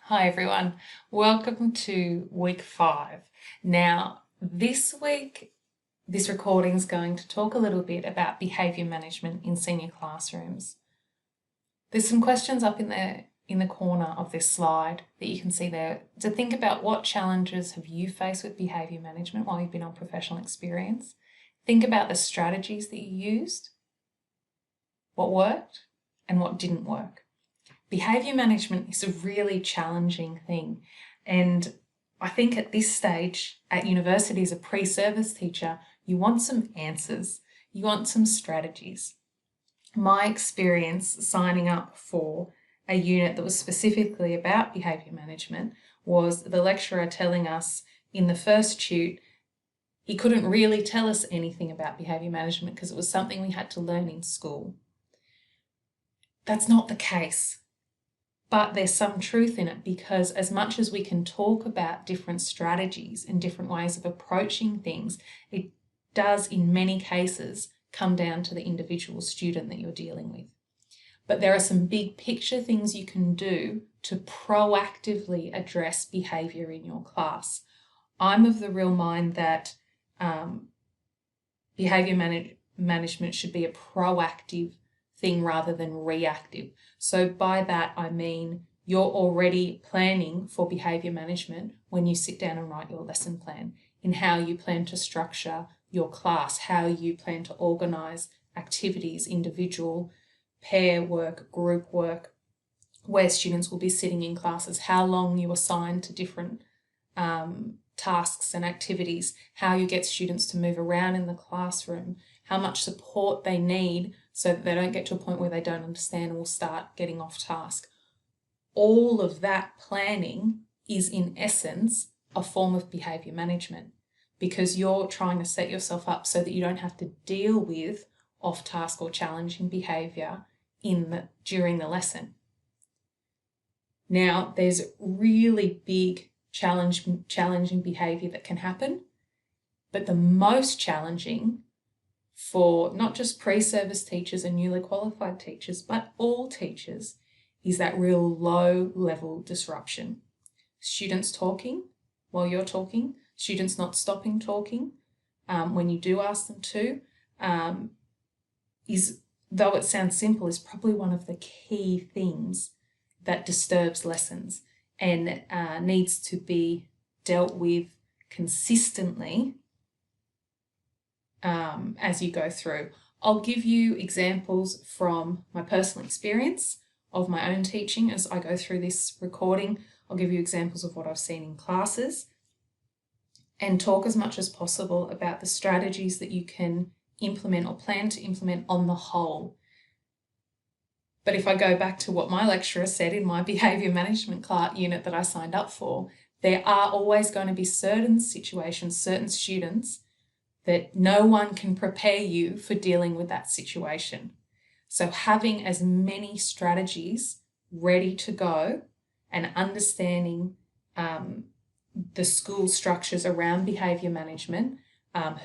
Hi everyone, welcome to week 5. Now, this week, this recording is going to talk a little bit about behaviour management in senior classrooms. There's some questions up in the corner of this slide that you can see there to think about what challenges have you faced with behaviour management while you've been on professional experience. Think about the strategies that you used, what worked and what didn't work. Behaviour management is a really challenging thing, and I think at this stage at university as a pre-service teacher, you want some answers, you want some strategies. My experience signing up for a unit that was specifically about behaviour management was the lecturer telling us in the first tute he couldn't really tell us anything about behaviour management because it was something we had to learn in school. That's not the case. But there's some truth in it, because as much as we can talk about different strategies and different ways of approaching things, it does in many cases come down to the individual student that you're dealing with. But there are some big picture things you can do to proactively address behaviour in your class. I'm of the real mind that behaviour management should be a proactive thing rather than reactive. So by that I mean you're already planning for behaviour management when you sit down and write your lesson plan, in how you plan to structure your class, how you plan to organise activities, individual, pair work, group work, where students will be sitting in classes, how long you assign to different tasks and activities, how you get students to move around in the classroom, how much support they need so that they don't get to a point where they don't understand and will start getting off task. All of that planning is in essence a form of behaviour management, because you're trying to set yourself up so that you don't have to deal with off-task or challenging behaviour during the lesson. Now, there's really big challenging behaviour that can happen, but the most challenging for not just pre-service teachers and newly qualified teachers, but all teachers, is that real low-level disruption. Students talking while you're talking, students not stopping talking when you do ask them to, though it sounds simple, is probably one of the key things that disturbs lessons and needs to be dealt with consistently as you go through. I'll give you examples from my personal experience of my own teaching as I go through this recording. I'll give you examples of what I've seen in classes and talk as much as possible about the strategies that you can implement or plan to implement on the whole. But if I go back to what my lecturer said in my behaviour management class unit that I signed up for, there are always going to be certain situations, certain students that no one can prepare you for dealing with that situation. So having as many strategies ready to go and understanding the school structures around behaviour management,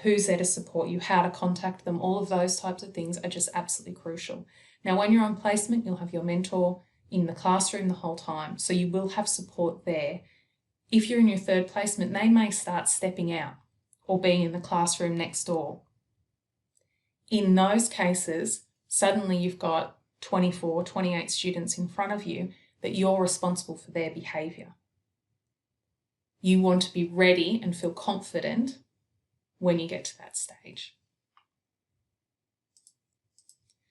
who's there to support you, how to contact them, all of those types of things are just absolutely crucial. Now, when you're on placement, you'll have your mentor in the classroom the whole time, so you will have support there. If you're in your third placement, they may start stepping out or being in the classroom next door. In those cases, suddenly you've got 24, 28 students in front of you that you're responsible for their behaviour. You want to be ready and feel confident when you get to that stage.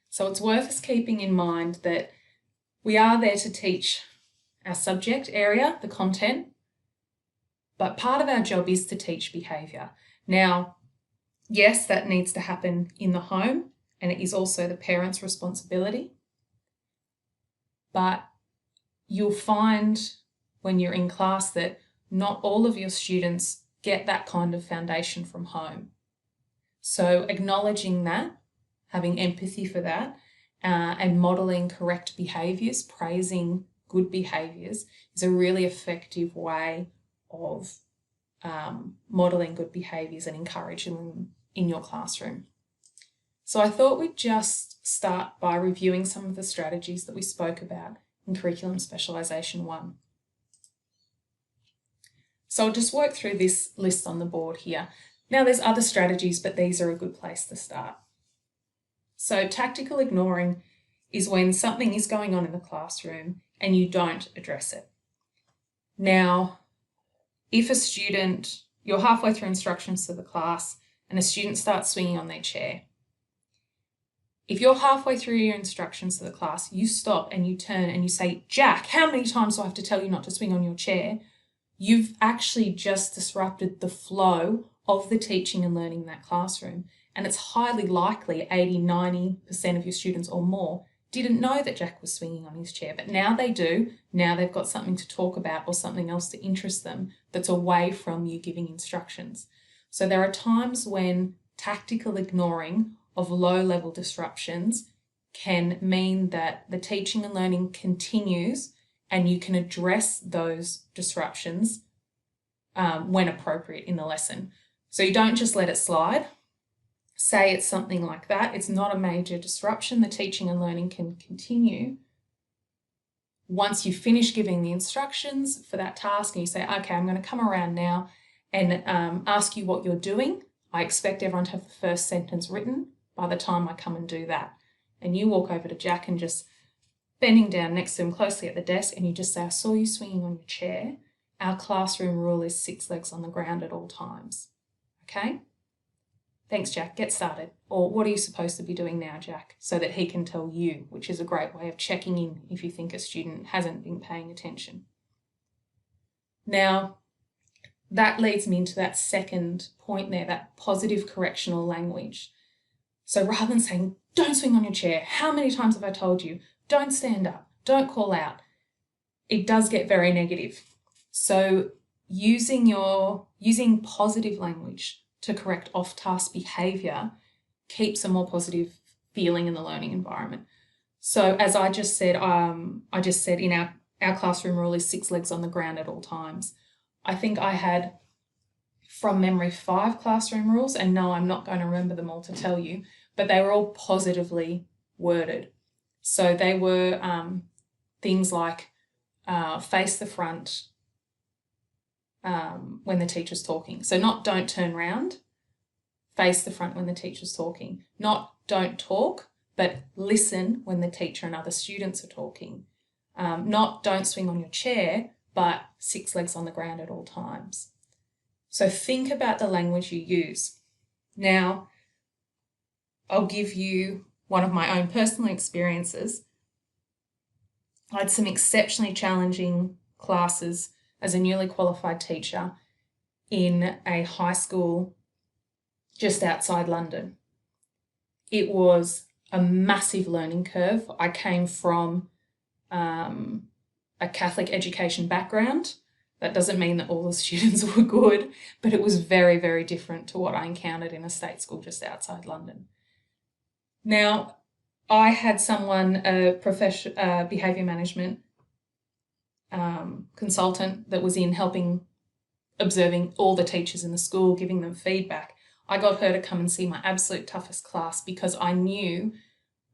So it's worth us keeping in mind that we are there to teach our subject area, the content, but part of our job is to teach behaviour. Now, yes, that needs to happen in the home, and it is also the parents' responsibility. But you'll find when you're in class that not all of your students get that kind of foundation from home. So acknowledging that, having empathy for that, and modelling correct behaviours, praising good behaviours, is a really effective way of modelling good behaviours and encouraging them in your classroom. So I thought we'd just start by reviewing some of the strategies that we spoke about in Curriculum Specialisation 1. So I'll just work through this list on the board here. Now there's other strategies, but these are a good place to start. So tactical ignoring is when something is going on in the classroom and you don't address it. Now, if a student, you're halfway through instructions to the class and a student starts swinging on their chair. If you're halfway through your instructions to the class, you stop and you turn and you say, Jack, how many times do I have to tell you not to swing on your chair? You've actually just disrupted the flow of the teaching and learning in that classroom. And it's highly likely 80-90% of your students or more didn't know that Jack was swinging on his chair, but now they do. Now they've got something to talk about or something else to interest them that's away from you giving instructions. So there are times when tactical ignoring of low-level disruptions can mean that the teaching and learning continues and you can address those disruptions when appropriate in the lesson. So you don't just let it slide. Say it's something like that. It's not a major disruption. The teaching and learning can continue. Once you finish giving the instructions for that task and you say, okay, I'm going to come around now and ask you what you're doing. I expect everyone to have the first sentence written by the time I come and do that. And you walk over to Jack and just bending down next to him closely at the desk and you just say, I saw you swinging on your chair. Our classroom rule is 6 legs on the ground at all times. Okay? Thanks, Jack. Get started. Or what are you supposed to be doing now, Jack? So that he can tell you, which is a great way of checking in if you think a student hasn't been paying attention. Now, that leads me into that second point there, that positive correctional language. So rather than saying, don't swing on your chair, how many times have I told you? Don't stand up, don't call out. It does get very negative. So using positive language to correct off-task behaviour keeps a more positive feeling in the learning environment. So as I just said in our classroom rule is 6 legs on the ground at all times. I think I had, from memory, 5 classroom rules, and no, I'm not going to remember them all to tell you, but they were all positively worded. So they were things like face the front, when the teacher's talking. So not don't turn round, face the front when the teacher's talking. Not don't talk, but listen when the teacher and other students are talking. Not don't swing on your chair, but 6 legs on the ground at all times. So think about the language you use. Now, I'll give you one of my own personal experiences. I had some exceptionally challenging classes as a newly qualified teacher in a high school just outside London. It was a massive learning curve. I came from a Catholic education background. That doesn't mean that all the students were good, but it was very, very different to what I encountered in a state school just outside London. Now, I had someone, a behaviour management consultant that was in helping, observing all the teachers in the school, giving them feedback. I got her to come and see my absolute toughest class because I knew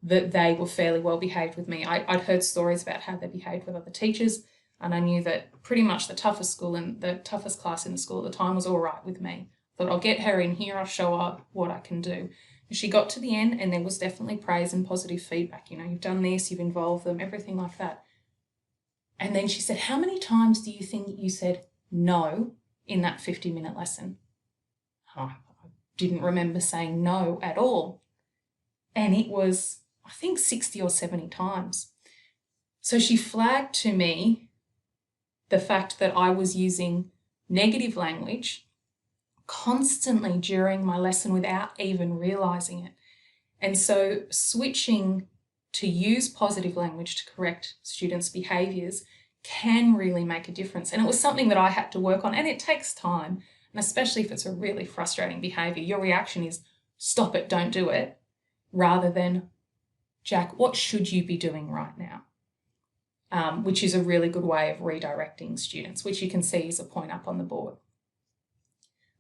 that they were fairly well behaved with me. I'd heard stories about how they behaved with other teachers, and I knew that pretty much the toughest school and the toughest class in the school at the time was all right with me. Thought I'll get her in here, I'll show her what I can do. And she got to the end and there was definitely praise and positive feedback. You know, you've done this, you've involved them, everything like that. And then she said, how many times do you think you said no in that 50-minute lesson? I didn't remember saying no at all. And it was, I think, 60 or 70 times. So she flagged to me the fact that I was using negative language constantly during my lesson without even realising it. And so switching to use positive language to correct students' behaviours can really make a difference. And it was something that I had to work on, and it takes time. And especially if it's a really frustrating behaviour, your reaction is stop it, don't do it, rather than, Jack, what should you be doing right now? Which is a really good way of redirecting students, which you can see is a point up on the board.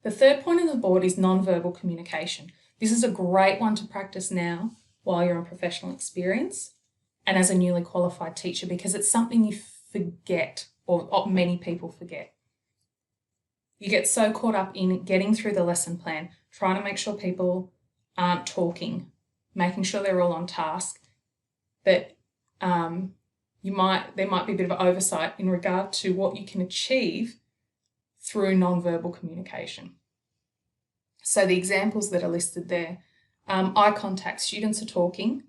The third point on the board is non-verbal communication. This is a great one to practice now while you're on professional experience and as a newly qualified teacher, because it's something you forget, or many people forget. You get so caught up in getting through the lesson plan, trying to make sure people aren't talking, making sure they're all on task, that there might be a bit of oversight in regard to what you can achieve through non-verbal communication. So the examples that are listed there, eye contact, students are talking.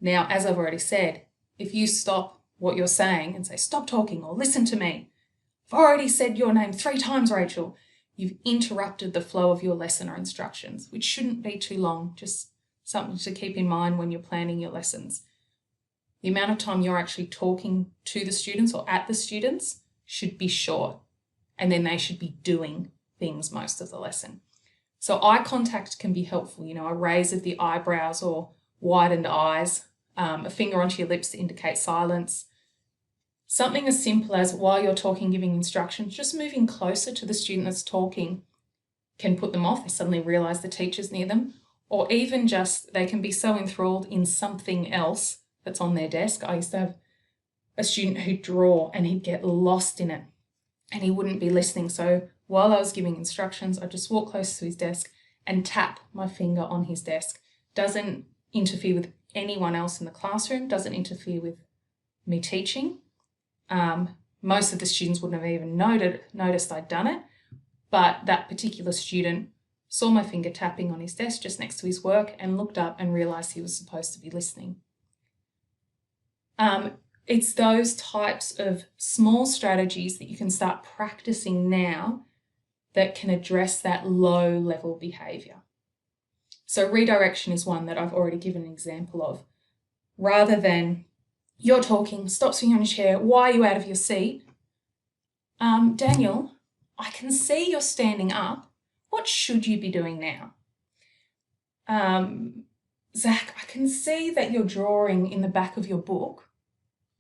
Now, as I've already said, if you stop what you're saying and say, stop talking or listen to me, I've already said your name 3 times, Rachel, you've interrupted the flow of your lesson or instructions, which shouldn't be too long, just something to keep in mind when you're planning your lessons. The amount of time you're actually talking to the students or at the students should be short, and then they should be doing things most of the lesson. So eye contact can be helpful, a raise of the eyebrows or widened eyes, a finger onto your lips to indicate silence. Something as simple as, while you're talking, giving instructions, just moving closer to the student that's talking can put them off. They suddenly realise the teacher's near them, or even just they can be so enthralled in something else that's on their desk. I used to have a student who'd draw and he'd get lost in it and he wouldn't be listening. So while I was giving instructions, I'd just walk close to his desk and tap my finger on his desk. Doesn't interfere with anyone else in the classroom, doesn't interfere with me teaching. Most of the students wouldn't have even noticed I'd done it, but that particular student saw my finger tapping on his desk just next to his work and looked up and realised he was supposed to be listening. It's those types of small strategies that you can start practicing now that can address that low-level behaviour. So redirection is one that I've already given an example of. Rather than, you're talking, stop swinging on your chair, why are you out of your seat? Daniel, I can see you're standing up. What should you be doing now? Zach, I can see that you're drawing in the back of your book.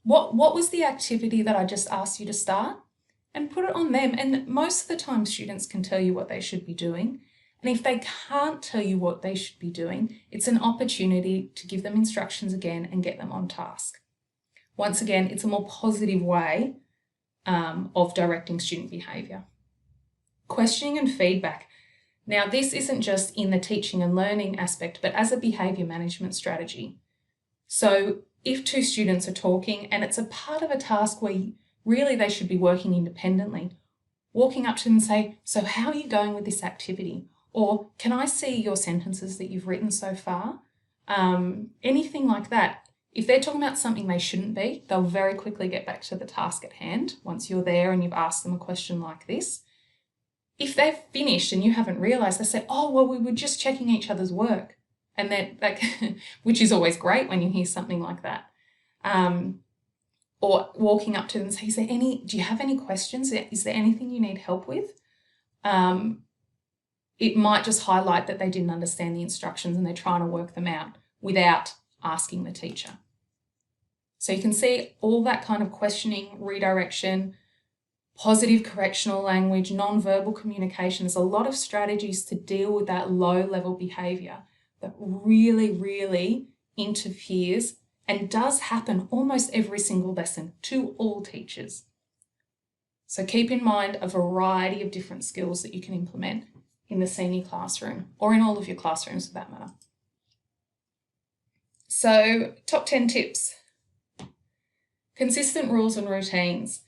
What was the activity that I just asked you to start? And put it on them. And most of the time students can tell you what they should be doing. And if they can't tell you what they should be doing, it's an opportunity to give them instructions again and get them on task. Once again, it's a more positive way of directing student behaviour. Questioning and feedback. Now, this isn't just in the teaching and learning aspect, but as a behaviour management strategy. So if 2 students are talking and it's a part of a task where really they should be working independently, walking up to them and say, so how are you going with this activity? Or can I see your sentences that you've written so far? Anything like that. If they're talking about something they shouldn't be, they'll very quickly get back to the task at hand once you're there and you've asked them a question like this. If they've finished and you haven't realised, they say, oh, well, we were just checking each other's work. And that which is always great when you hear something like that. Or walking up to them and say, do you have any questions? Is there anything you need help with? It might just highlight that they didn't understand the instructions and they're trying to work them out without asking the teacher. So you can see all that kind of questioning, redirection, positive correctional language, non-verbal communication. There's a lot of strategies to deal with that low-level behaviour that really, really interferes and does happen almost every single lesson to all teachers. So keep in mind a variety of different skills that you can implement in the senior classroom or in all of your classrooms for that matter. So top 10 tips. Consistent rules and routines.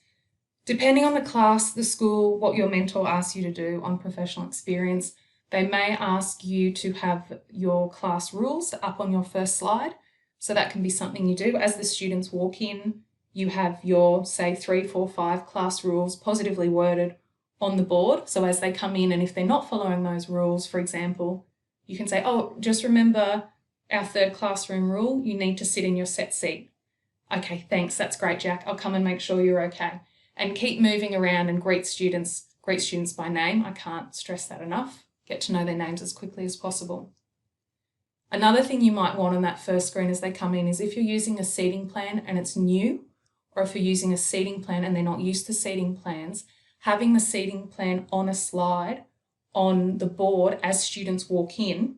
Depending on the class, the school, what your mentor asks you to do on professional experience, they may ask you to have your class rules up on your first slide. So that can be something you do. As the students walk in, you have your, say, 3, 4, 5 class rules positively worded on the board. So as they come in and if they're not following those rules, for example, you can say, oh, just remember our 3rd classroom rule, you need to sit in your set seat. Okay, thanks, that's great, Jack. I'll come and make sure you're okay. And keep moving around and greet students by name. I can't stress that enough. Get to know their names as quickly as possible. Another thing you might want on that first screen as they come in is if you're using a seating plan and it's new, or if you're using a seating plan and they're not used to seating plans, having the seating plan on a slide on the board as students walk in,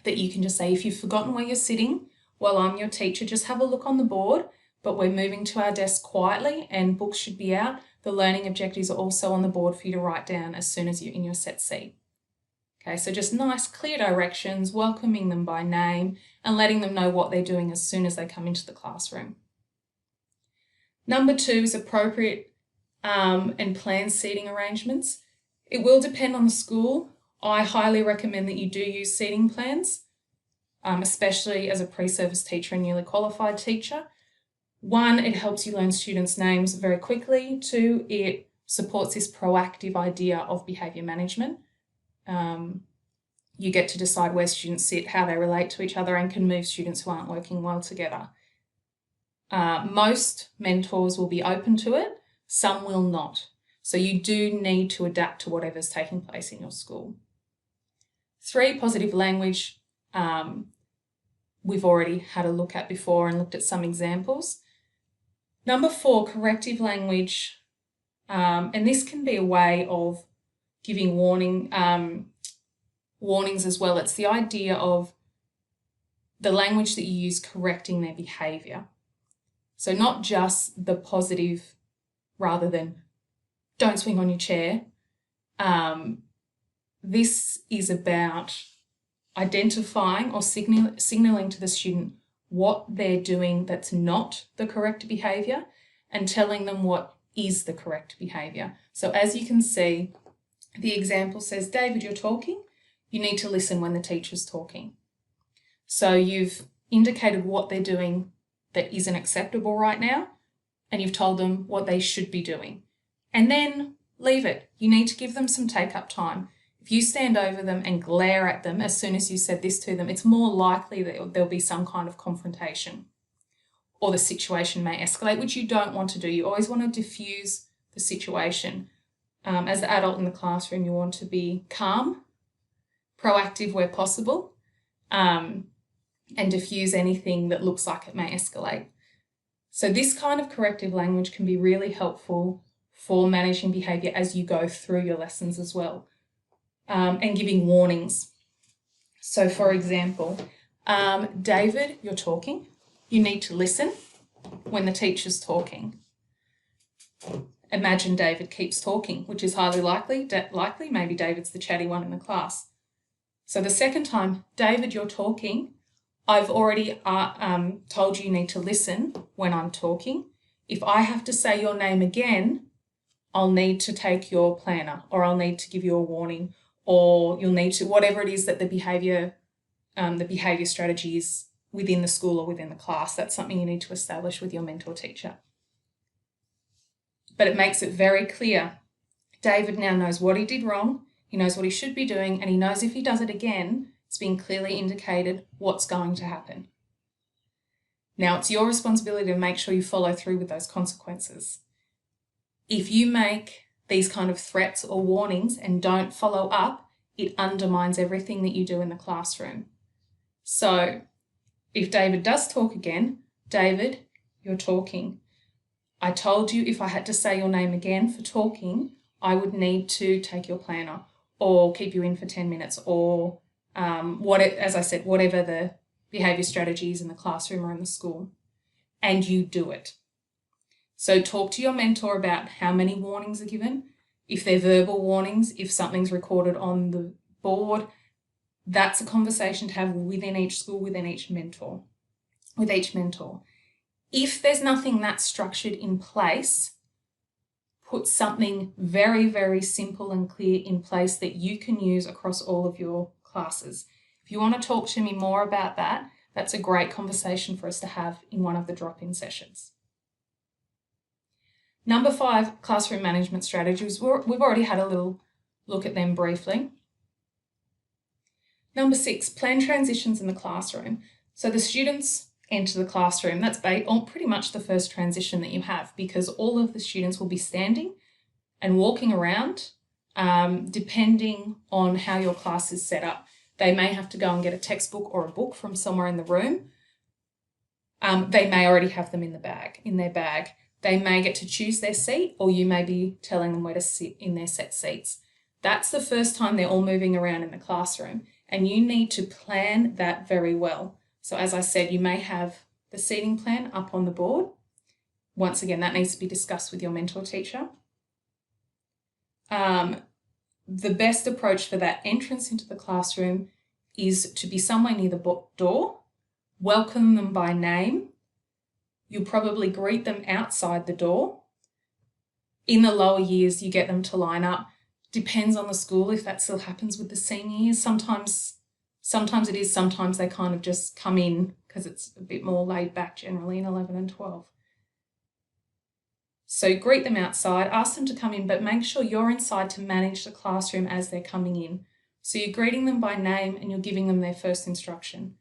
that you can just say, if you've forgotten where you're sitting, while I'm your teacher, just have a look on the board. but we're moving to our desk quietly and books should be out, the learning objectives are also on the board for you to write down as soon as you're in your set seat. Okay, so just nice, clear directions, welcoming them by name and letting them know what they're doing as soon as they come into the classroom. Number 2 is appropriate and planned seating arrangements. It will depend on the school. I highly recommend that you do use seating plans, especially as a pre-service teacher and newly qualified teacher. 1, it helps you learn students' names very quickly. 2, it supports this proactive idea of behaviour management. You get to decide where students sit, how they relate to each other, and can move students who aren't working well together. Most mentors will be open to it, some will not. So you do need to adapt to whatever's taking place in your school. 3, positive language. We've already had a look at before and looked at some examples. Number 4, corrective language. And this can be a way of giving warnings as well. It's the idea of the language that you use correcting their behaviour. So not just the positive rather than don't swing on your chair. This is about identifying or signalling to the student what they're doing that's not the correct behaviour and telling them what is the correct behaviour. So as you can see, the example says, David, you're talking. You need to listen when the teacher's talking. So you've indicated what they're doing that isn't acceptable right now, and you've told them what they should be doing. And then leave it. You need to give them some take-up time. If you stand over them and glare at them as soon as you said this to them, it's more likely that there'll be some kind of confrontation or the situation may escalate, which you don't want to do. You always want to diffuse the situation. As the adult in the classroom, you want to be calm, proactive where possible, and diffuse anything that looks like it may escalate. So this kind of corrective language can be really helpful for managing behaviour as you go through your lessons as well, and giving warnings. So for example, David, you're talking. You need to listen when the teacher's talking. Imagine David keeps talking, which is highly likely. Maybe David's the chatty one in the class. So the second time, David, you're talking. I've already told you need to listen when I'm talking. If I have to say your name again, I'll need to take your planner, or I'll need to give you a warning, or you'll need to, whatever it is that the behaviour strategy is within the school or within the class. That's something you need to establish with your mentor teacher. But it makes it very clear. David now knows what he did wrong, he knows what he should be doing, and he knows if he does it again, it's been clearly indicated what's going to happen. Now, it's your responsibility to make sure you follow through with those consequences. If you make these kind of threats or warnings and don't follow up, it undermines everything that you do in the classroom. So if David does talk again, David, you're talking. I told you if I had to say your name again for talking, I would need to take your planner or keep you in for 10 minutes or as I said, whatever the behaviour strategy is in the classroom or in the school, and you do it. So talk to your mentor about how many warnings are given. If they're verbal warnings, if something's recorded on the board, that's a conversation to have within each school, with each mentor. If there's nothing that's structured in place, put something very, very simple and clear in place that you can use across all of your classes. If you want to talk to me more about that, that's a great conversation for us to have in one of the drop-in sessions. Number 5, classroom management strategies. We've already had a little look at them briefly. Number 6, plan transitions in the classroom. So the students enter the classroom. That's pretty much the first transition that you have, because all of the students will be standing and walking around, depending on how your class is set up. They may have to go and get a textbook or a book from somewhere in the room. They may already have them in their bag. They may get to choose their seat, or you may be telling them where to sit in their set seats. That's the first time they're all moving around in the classroom, and you need to plan that very well. So as I said, you may have the seating plan up on the board, once again, that needs to be discussed with your mentor teacher. The best approach for that entrance into the classroom is to be somewhere near the door, welcome them by name. You'll probably greet them outside the door. In the lower years, you get them to line up. Depends on the school if that still happens with the senior years. Sometimes it is, sometimes they kind of just come in because it's a bit more laid back generally in 11 and 12. So greet them outside, ask them to come in, but make sure you're inside to manage the classroom as they're coming in. So you're greeting them by name and you're giving them their first instruction.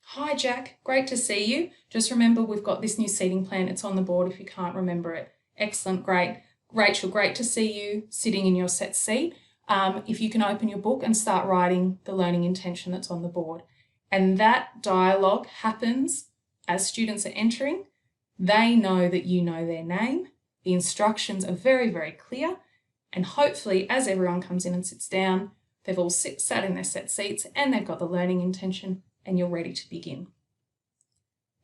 Hi Jack, great to see you. Just remember we've got this new seating plan. It's on the board if you can't remember it. Excellent, great. Rachel, great to see you sitting in your set seat. If you can open your book and start writing the learning intention that's on the board. And that dialogue happens as students are entering. They know that you know their name. The instructions are very, very clear. And hopefully as everyone comes in and sits down, they've all sat in their set seats and they've got the learning intention and you're ready to begin.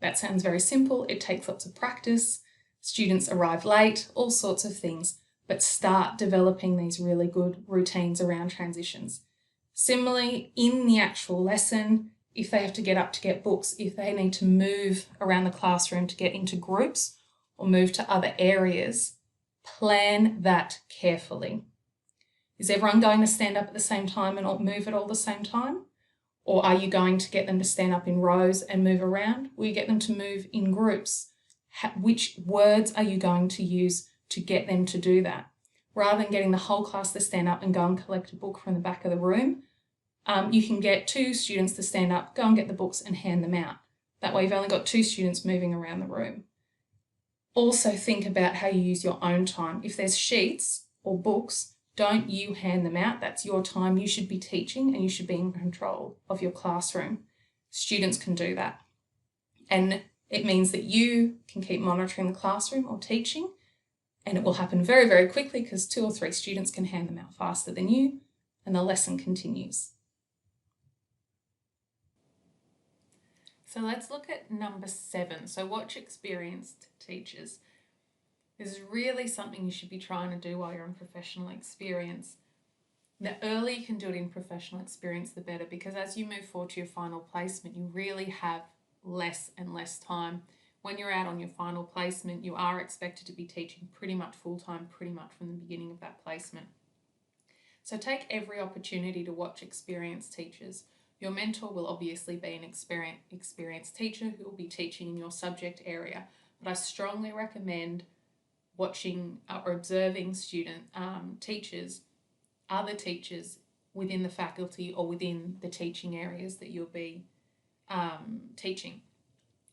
That sounds very simple. It takes lots of practice. Students arrive late, all sorts of things, but start developing these really good routines around transitions. Similarly, in the actual lesson, if they have to get up to get books, if they need to move around the classroom to get into groups or move to other areas, plan that carefully. Is everyone going to stand up at the same time and move at all the same time? Or are you going to get them to stand up in rows and move around? Will you get them to move in groups? Which words are you going to use to get them to do that? Rather than getting the whole class to stand up and go and collect a book from the back of the room, you can get 2 students to stand up, go and get the books and hand them out. That way you've only got 2 students moving around the room. Also think about how you use your own time. If there's sheets or books, don't you hand them out. That's your time. You should be teaching and you should be in control of your classroom. Students can do that. And it means that you can keep monitoring the classroom or teaching, and it will happen very, very quickly because 2 or 3 students can hand them out faster than you and the lesson continues. So let's look at number 7. So watch experienced teachers. This is really something you should be trying to do while you're in professional experience. The earlier you can do it in professional experience, the better, because as you move forward to your final placement, you really have less and less time. When you're out on your final placement, you are expected to be teaching pretty much full-time, pretty much from the beginning of that placement. So take every opportunity to watch experienced teachers. Your mentor will obviously be an experienced teacher who will be teaching in your subject area, but I strongly recommend watching or observing teachers, other teachers within the faculty or within the teaching areas that you'll be teaching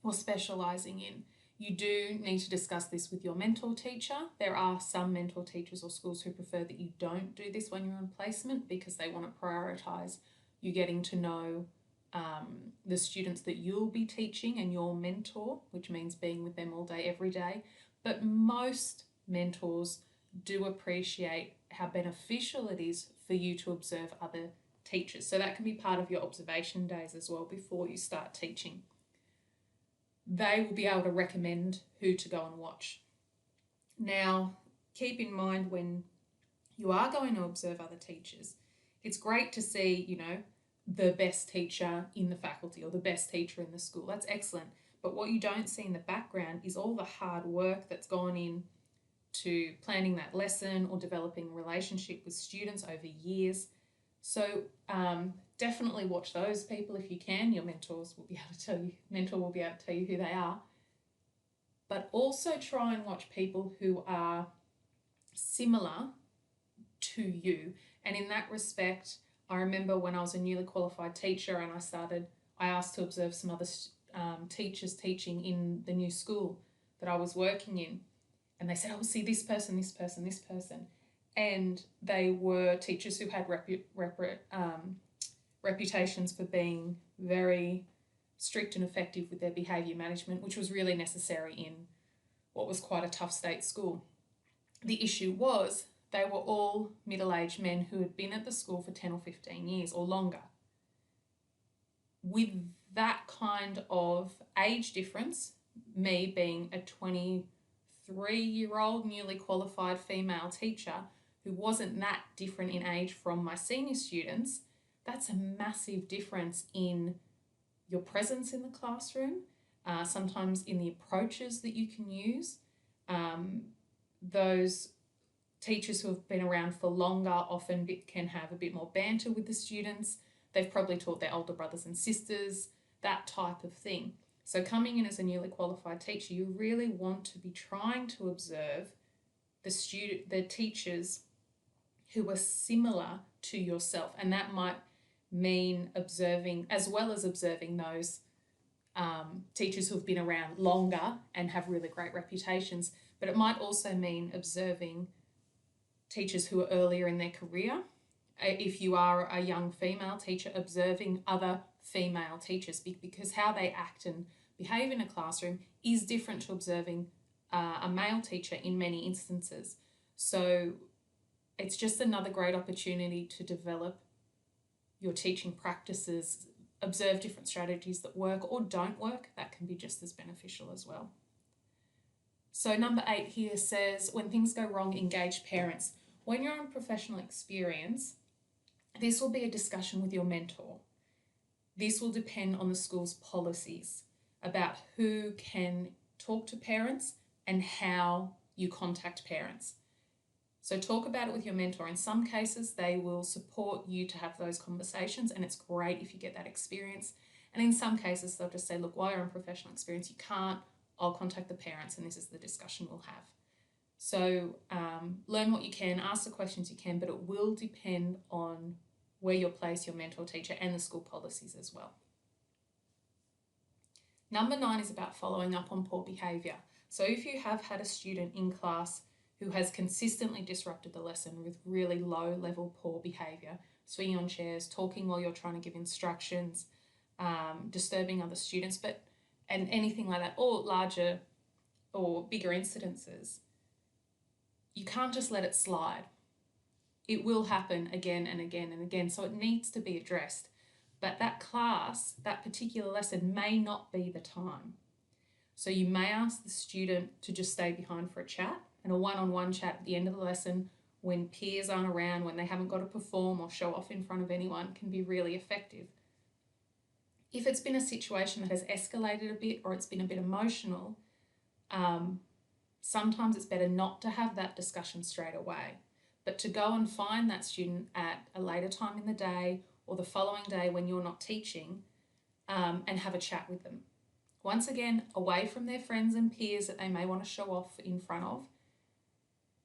or specialising in. You do need to discuss this with your mentor teacher. There are some mentor teachers or schools who prefer that you don't do this when you're on placement because they want to prioritise you getting to know the students that you'll be teaching and your mentor, which means being with them all day, every day. But most mentors do appreciate how beneficial it is for you to observe other teachers. So that can be part of your observation days as well before you start teaching. They will be able to recommend who to go and watch. Now, keep in mind when you are going to observe other teachers, it's great to see, the best teacher in the faculty or the best teacher in the school. That's excellent. But what you don't see in the background is all the hard work that's gone in to planning that lesson or developing a relationship with students over years. So definitely watch those people if you can. Your mentor will be able to tell you who they are. But also try and watch people who are similar to you. And in that respect, I remember when I was a newly qualified teacher and I asked to observe some other teachers teaching in the new school that I was working in. And they said, oh, see this person, this person, this person. And they were teachers who had reputations for being very strict and effective with their behaviour management, which was really necessary in what was quite a tough state school. The issue was they were all middle-aged men who had been at the school for 10 or 15 years or longer. With that kind of age difference, me being a 3-year-old newly qualified female teacher who wasn't that different in age from my senior students, that's a massive difference in your presence in the classroom, sometimes in the approaches that you can use. Those teachers who have been around for longer often can have a bit more banter with the students. They've probably taught their older brothers and sisters, that type of thing. So coming in as a newly qualified teacher, you really want to be trying to observe the teachers who are similar to yourself, and that might mean observing, as well as observing those teachers who have been around longer and have really great reputations, but it might also mean observing teachers who are earlier in their career. If you are a young female teacher, observing other female teachers, because how they act and behave in a classroom is different to observing a male teacher in many instances. So it's just another great opportunity to develop your teaching practices, observe different strategies that work or don't work. That can be just as beneficial as well. So number 8 here says, when things go wrong, engage parents. When you're on professional experience, this will be a discussion with your mentor. This will depend on the school's policies about who can talk to parents and how you contact parents. So talk about it with your mentor. In some cases, they will support you to have those conversations, and it's great if you get that experience. And in some cases, they'll just say, look, while you're on professional experience, you can't, I'll contact the parents and this is the discussion we'll have. So learn what you can, ask the questions you can, but it will depend on where you place your mentor teacher and the school policies as well. Number 9 is about following up on poor behaviour. So if you have had a student in class who has consistently disrupted the lesson with really low level poor behaviour, swinging on chairs, talking while you're trying to give instructions, disturbing other students, and anything like that, or larger or bigger incidences, you can't just let it slide. It will happen again and again and again, so it needs to be addressed. But that class, that particular lesson may not be the time. So you may ask the student to just stay behind for a chat, and a one-on-one chat at the end of the lesson when peers aren't around, when they haven't got to perform or show off in front of anyone, can be really effective. If it's been a situation that has escalated a bit or it's been a bit emotional, sometimes it's better not to have that discussion straight away, but to go and find that student at a later time in the day or the following day when you're not teaching, and have a chat with them. Once again, away from their friends and peers that they may want to show off in front of,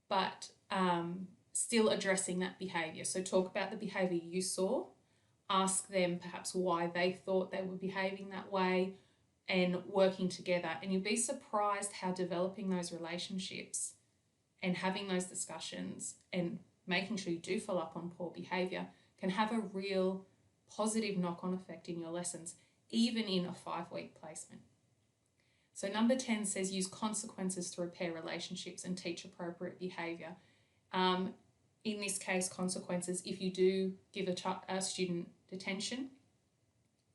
but still addressing that behaviour. So talk about the behaviour you saw, ask them perhaps why they thought they were behaving that way, and working together. And you'll be surprised how developing those relationships and having those discussions and making sure you do follow up on poor behaviour can have a real positive knock-on effect in your lessons, even in a 5-week placement. So number 10 says use consequences to repair relationships and teach appropriate behaviour. In this case, consequences, if you do give a student detention,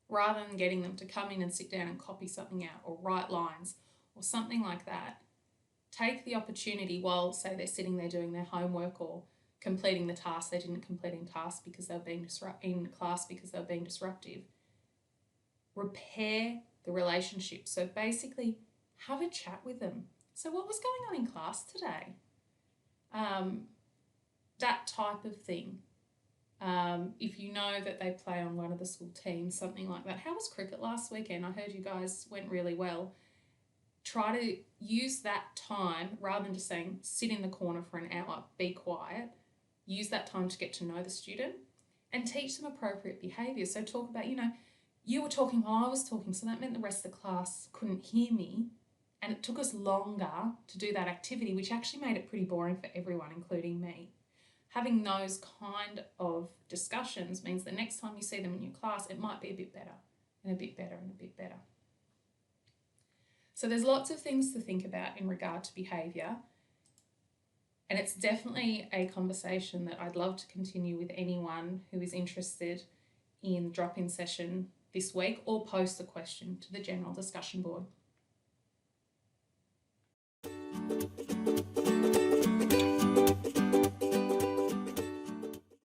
rather than getting them to come in and sit down and copy something out or write lines or something like that, take the opportunity while, say, they're sitting there doing their homework or completing the task they didn't complete in class because they were being disruptive. Repair the relationship. So basically, have a chat with them. So what was going on in class today? That type of thing. If you know that they play on one of the school teams, something like that. How was cricket last weekend? I heard you guys went really well. Try to use that time, rather than just saying, sit in the corner for an hour, be quiet. Use that time to get to know the student and teach them appropriate behaviour. So talk about, you were talking while I was talking, so that meant the rest of the class couldn't hear me, and it took us longer to do that activity, which actually made it pretty boring for everyone, including me. Having those kind of discussions means the next time you see them in your class, it might be a bit better and a bit better and a bit better. So there's lots of things to think about in regard to behaviour, and it's definitely a conversation that I'd love to continue with anyone who is interested in drop-in session this week, or post a question to the general discussion board.